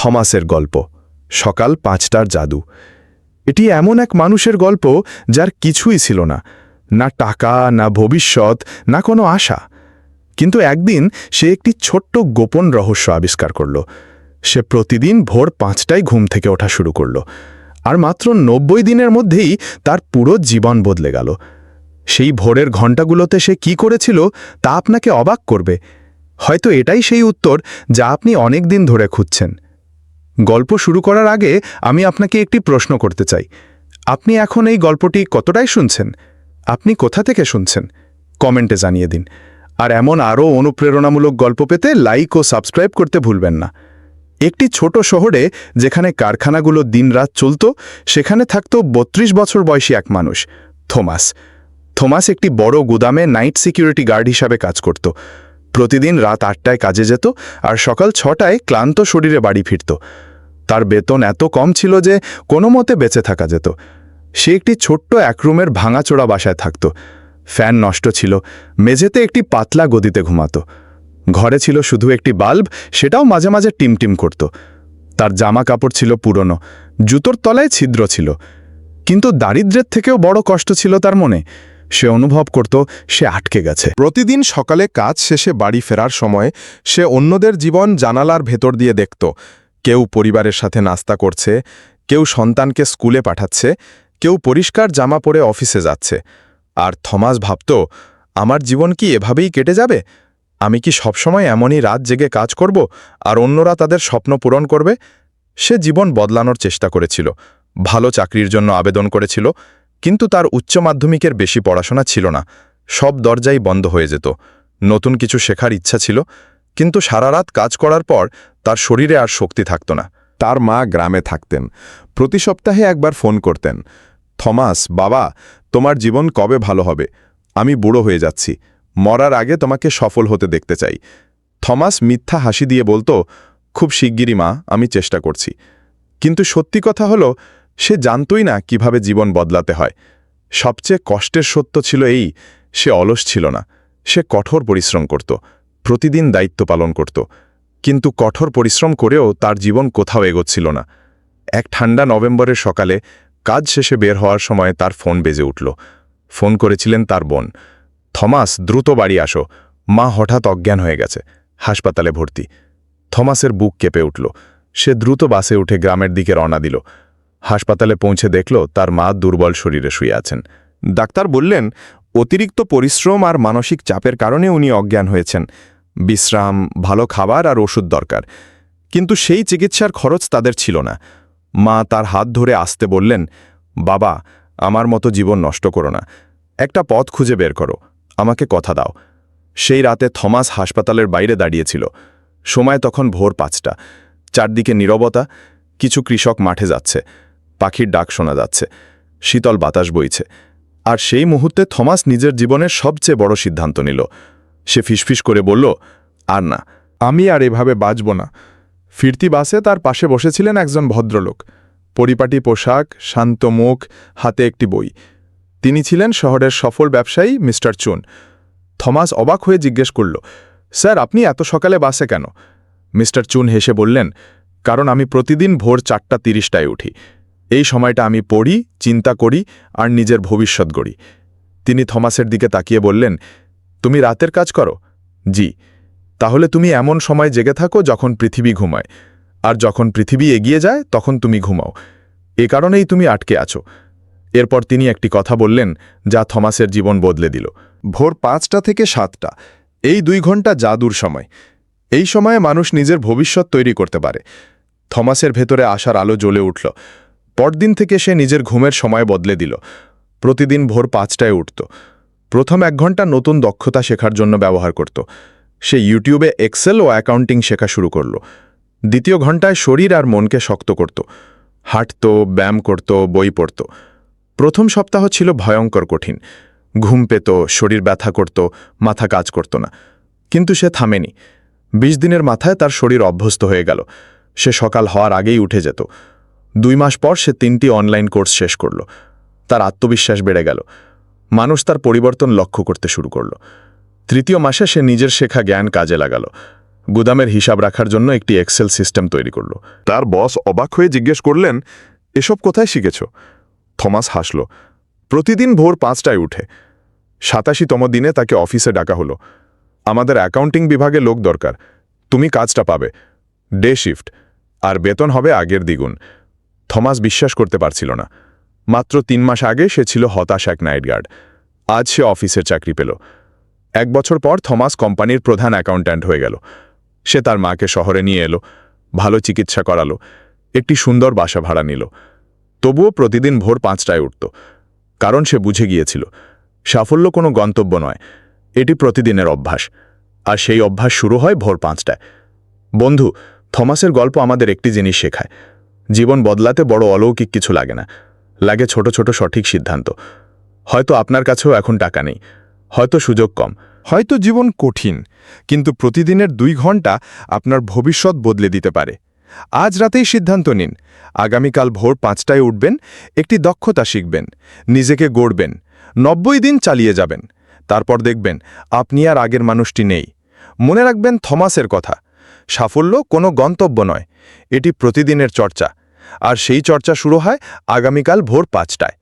থমাসের গল্প সকাল ৫টার জাদু। এটি এমন এক মানুষের গল্প যার কিছুই ছিল না, না টাকা, না ভবিষ্যৎ, না কোনো আশা। কিন্তু একদিন সে একটি ছোট্ট গোপন রহস্য আবিষ্কার করল। সে প্রতিদিন ভোর ৫টায় ঘুম থেকে ওঠা শুরু করল, আর মাত্র ৯০ দিনের মধ্যেই তার পুরো জীবন বদলে গেল। সেই ভোরের ঘণ্টাগুলোতে সে কি করেছিল তা আপনাকে অবাক করবে। হয়তো এটাই সেই উত্তর যা আপনি অনেক দিন ধরে খুঁজছেন। গল্প শুরু করার আগে আমি আপনাকে একটি প্রশ্ন করতে চাই। আপনি এখন এই গল্পটি কতটাই শুনছেন? আপনি কোথা থেকে শুনছেন? কমেন্টে জানিয়ে দিন। আর এমন আরও অনুপ্রেরণামূলক গল্প পেতে লাইক ও সাবস্ক্রাইব করতে ভুলবেন না। একটি ছোট শহরে যেখানে কারখানাগুলো দিনরাত চলত, সেখানে থাকত ৩২ বছর বয়সী এক মানুষ, থমাস। থমাস একটি বড় গুদামে নাইট সিকিউরিটি গার্ড হিসাবে কাজ করত। প্রতিদিন রাত ৮টায় কাজে যেত আর সকাল ৬টায় ক্লান্ত শরীরে বাড়ি ফিরত। তার বেতন এত কম ছিল যে কোনো মতে বেঁচে থাকা যেত। সে একটি ছোট্ট এক রুমের ভাঙাচোরা বাসায় থাকত। ফ্যান নষ্ট ছিল, মেঝেতে একটি পাতলা গদিতে ঘুমাত। ঘরে ছিল শুধু একটি বাল্ব, সেটাও মাঝে মাঝে টিমটিম করত। তার জামা কাপড় ছিল পুরনো, জুতোর তলায় ছিদ্র ছিল। কিন্তু দারিদ্র্যের থেকেও বড় কষ্ট ছিল তার মনে। সে অনুভব করত সে আটকে গেছে। প্রতিদিন সকালে কাজ শেষে বাড়ি ফেরার সময় সে অন্যদের জীবন জানালার ভেতর দিয়ে দেখত। কেউ পরিবারের সাথে নাস্তা করছে, কেউ সন্তানকে স্কুলে পাঠাচ্ছে, কেউ পরিষ্কার জামা পরে অফিসে যাচ্ছে। আর থমাস ভাবত, আমার জীবন কি এভাবেই কেটে যাবে? আমি কি সবসময় এমনই রাত জেগে কাজ করব আর অন্যরা তাদের স্বপ্ন পূরণ করবে? সে জীবন বদলানোর চেষ্টা করেছিল, ভালো চাকরির জন্য আবেদন করেছিল, কিন্তু তার উচ্চ মাধ্যমিকের বেশি পড়াশোনা ছিল না। সব দরজাই বন্ধ হয়ে যেত। নতুন কিছু শেখার ইচ্ছা ছিল, কিন্তু সারা রাত কাজ করার পর তার শরীরে আর শক্তি থাকত না। তার মা গ্রামে থাকতেন, প্রতি সপ্তাহে একবার ফোন করতেন। থমাস, বাবা, তোমার জীবন কবে ভালো হবে? আমি বুড়ো হয়ে যাচ্ছি, মরার আগে তোমাকে সফল হতে দেখতে চাই। থমাস মিথ্যা হাসি দিয়ে বলতো, খুব শিগগিরই মা, আমি চেষ্টা করছি। কিন্তু সত্যি কথা হলো, সে জানতই না কিভাবে জীবন বদলাতে হয়। সবচেয়ে কষ্টের সত্য ছিল এই, সে অলস ছিল না। সে কঠোর পরিশ্রম করত, প্রতিদিন দায়িত্ব পালন করত। কিন্তু কঠোর পরিশ্রম করেও তার জীবন কোথাও এগোচ্ছিল না। এক ঠান্ডা নভেম্বরের সকালে কাজ শেষে বের হওয়ার সময় তার ফোন বেজে উঠল। ফোন করেছিলেন তার বোন। থমাস, দ্রুত বাড়ি আসো, মা হঠাৎ অজ্ঞান হয়ে গেছে, হাসপাতালে ভর্তি। থমাসের বুক কেঁপে উঠল। সে দ্রুত বাসে উঠে গ্রামের দিকে রওনা দিল। হাসপাতালে পৌঁছে দেখল তার মা দুর্বল শরীরে শুয়ে আছেন। ডাক্তার বললেন, অতিরিক্ত পরিশ্রম আর মানসিক চাপের কারণে উনি অজ্ঞান হয়েছেন। বিশ্রাম, ভালো খাবার আর ওষুধ দরকার। কিন্তু সেই চিকিৎসার খরচ তাদের ছিল না। মা তার হাত ধরে আসতে বললেন, বাবা, আমার মতো জীবন নষ্ট করো না, একটা পথ খুঁজে বের করো, আমাকে কথা দাও। সেই রাতে থমাস হাসপাতালের বাইরে দাঁড়িয়েছিল। সময় তখন ভোর ৫টা। চারদিকে নীরবতা, কিছু কৃষক মাঠে যাচ্ছে, পাখির ডাক শোনা যাচ্ছে, শীতল বাতাস বইছে। আর সেই মুহূর্তে থমাস নিজের জীবনের সবচেয়ে বড় সিদ্ধান্ত নিল। সে ফিসফিস করে বলল, আর না, আমি আর এভাবে বাঁচব না। ফিরতি বাসে তার পাশে বসেছিলেন একজন ভদ্রলোক, পরিপাটি পোশাক, শান্ত মুখ, হাতে একটি বই। তিনি ছিলেন শহরের সফল ব্যবসায়ী মিস্টার চুন। থমাস অবাক হয়ে জিজ্ঞেস করল, স্যার, আপনি এত সকালে বাসে কেন? মিস্টার চুন হেসে বললেন, কারণ আমি প্রতিদিন ভোর ৪:৩০টায় উঠি। এই সময়টা আমি পড়ি, চিন্তা করি আর নিজের ভবিষ্যৎ গড়ি। তিনি থমাসের দিকে তাকিয়ে বললেন, তুমি রাতের কাজ করো? জি। তাহলে তুমি এমন সময় জেগে থাকো যখন পৃথিবী ঘুমায়, আর যখন পৃথিবী এগিয়ে যায় তখন তুমি ঘুমাও। এ কারণেই তুমি আটকে আছো। এরপর তিনি একটি কথা বললেন যা থমাসের জীবন বদলে দিল। ভোর ৫টা থেকে ৭টা, এই ২ ঘন্টা জাদুর সময়। এই সময়ে মানুষ নিজের ভবিষ্যৎ তৈরি করতে পারে। থমাসের ভেতরে আশার আলো জ্বলে উঠল। পরদিন থেকে সে নিজের ঘুমের সময় বদলে দিল। প্রতিদিন ভোর ৫টায় উঠত। প্রথম ১ ঘন্টা নতুন দক্ষতা শেখার জন্য ব্যবহার করত। সে ইউটিউবে এক্সেল ও অ্যাকাউন্টিং শেখা শুরু করল। দ্বিতীয় ঘন্টায় শরীর আর মনকে শক্ত করত, হাঁটত, ব্যায়াম করত, বই পড়ত। প্রথম সপ্তাহ ছিল ভয়ঙ্কর কঠিন। ঘুম পেত, শরীর ব্যথা করত, মাথা কাজ করত না। কিন্তু সে থামেনি। ২০ দিনের মাথায় তার শরীর অভ্যস্ত হয়ে গেল। সে সকাল হওয়ার আগেই উঠে যেত। ২ মাস পর সে ৩টি অনলাইন কোর্স শেষ করল। তার আত্মবিশ্বাস বেড়ে গেল। মানুষ তার পরিবর্তন লক্ষ্য করতে শুরু করল। তৃতীয় মাসে সে নিজের শেখা জ্ঞান কাজে লাগাল। গুদামের হিসাব রাখার জন্য একটি এক্সেল সিস্টেম তৈরি করল। তার বস অবাক হয়ে জিজ্ঞেস করলেন, এসব কোথায় শিখেছ? থমাস হাসল। প্রতিদিন ভোর 5টায় উঠে। 87তম দিনে তাকে অফিসে ডাকা হলো। আমাদের অ্যাকাউন্টিং বিভাগে লোক দরকার, তুমি কাজটা পাবে, ডে শিফট, আর বেতন হবে আগের দ্বিগুণ। থমাস বিশ্বাস করতে পারছিল না। মাত্র 3 মাস আগে সে ছিল হতাশ এক নাইট গার্ড। আজ সে অফিসের চাকরি পেল। 1 বছর পর থমাস কোম্পানির প্রধান অ্যাকাউন্ট্যান্ট হয়ে গেল। সে তার মাকে শহরে নিয়ে এলো, ভালো চিকিৎসা করালো, একটি সুন্দর বাসা ভাড়া নিল। তবুও প্রতিদিন ভোর 5টায় উঠত, কারণ সে বুঝে গিয়েছিল সাফল্য কোনো গন্তব্য নয়, এটি প্রতিদিনের অভ্যাস। আর সেই অভ্যাস শুরু হয় ভোর 5টায়। বন্ধু, থমাসের গল্প আমাদের একটি জিনিস শেখায়, জীবন বদলাতে বড় অলৌকিক কিছু লাগে না, লাগে ছোট ছোট সঠিক সিদ্ধান্ত। হয়তো আপনার কাছেও এখন টাকা নেই, হয়তো সুযোগ কম, হয়তো জীবন কঠিন, কিন্তু প্রতিদিনের 2 ঘন্টা আপনার ভবিষ্যৎ বদলে দিতে পারে। আজ রাতেই সিদ্ধান্ত নিন, আগামীকাল ভোর 5টায় উঠবেন, একটি দক্ষতা শিখবেন, নিজেকে গড়বেন, 90 দিন চালিয়ে যাবেন। তারপর দেখবেন আপনি আর আগের মানুষটি নেই। মনে রাখবেন থমাসের কথা, সাফল্য কোনো গন্তব্য নয়, এটি প্রতিদিনের চর্চা। আর সেই চর্চা শুরু হয় আগামীকাল ভোর 5টায়।